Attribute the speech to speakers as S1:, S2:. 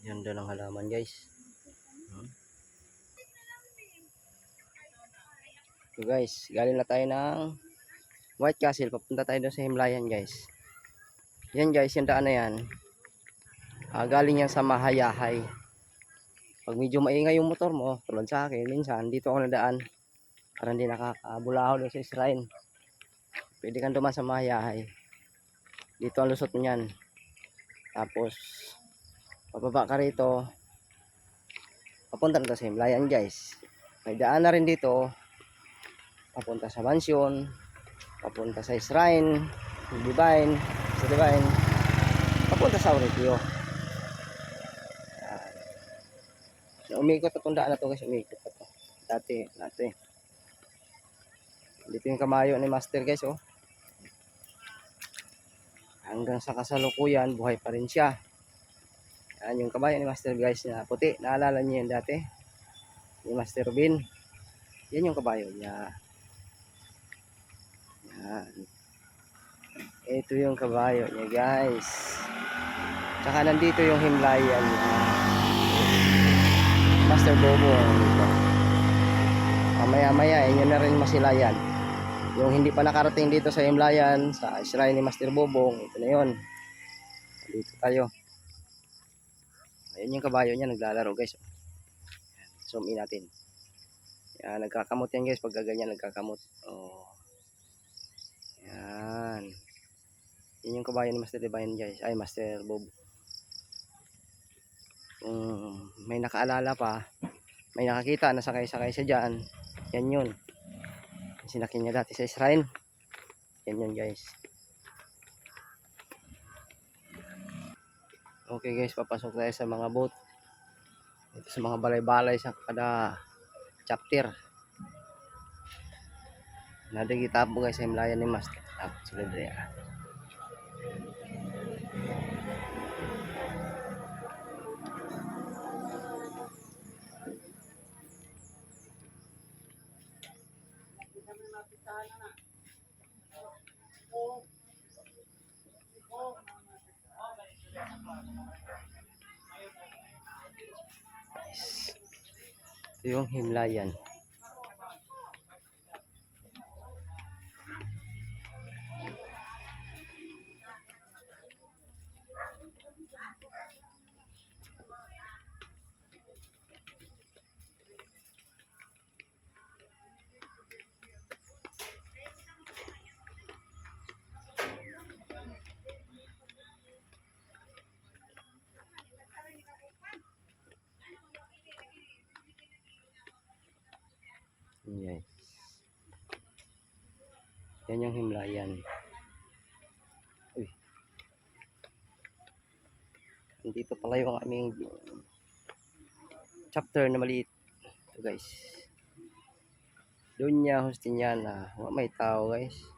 S1: Ganda ng halaman guys. So guys, galing na tayo ng White Castle. Papunta tayo doon sa Himlayan guys. Yan guys, yung daan na yan. Galing yan sa Mahayahay. Pag medyo maingay yung motor mo, tulad sa akin, minsan dito ako nadaan. Para hindi nakakabulaho doon sa shrine. Pwede kang dumaan sa Mahayahay. Dito ang lusot niyan. Tapos, pababa ka rito. Papunta na sa Himlayan guys. May daan na rin dito. Papunta sa mansion. Papunta sa shrine. Divine. Sa Divine. Papunta sa Auretio. Umikot itong daan na to guys. Umikot ito. Dati. Dito yung kamayo ni Master guys oh. Hanggang sa kasalukuyan, buhay pa rin siya. Yan yung kabayo ni Master guys na puti. Naalala niyo yan dati? Ni Master Bin. Yan yung kabayo niya. Yan. Ito yung kabayo niya guys. Tsaka nandito yung Himlayan niya. Master Bobo. Maya inyo na rin masilayan. Yung hindi pa nakarating dito sa Himlayan, sa shrine ni Master Bobong, ito na yun. Dito tayo. Ayun yung kabayo niya, naglalaro guys. Zoom in natin. Yan, nagkakamot yan guys, pag ganyan nagkakamot. Oh. Yan. Yan yung kabayo ni Master Divine guys. Ay, Master Bob. Kung may nakaalala pa, may nakakita na sakay-sakay siya dyan, yan yun. Sinakyan niya dati sa shrine. Yan yun guys. Okay guys, papasok tayo sa mga boat. Ito sa mga balay-balay sa kada chapter. Nadagita po guys sa Himlayan ni Master. Sulit na yan. Ito yung Himlayan. Yan. Yan yung Himlayan. Uy. Dito pala yung aming chapter na maliit. Ito guys. Doon niya Justiniana. May tao guys.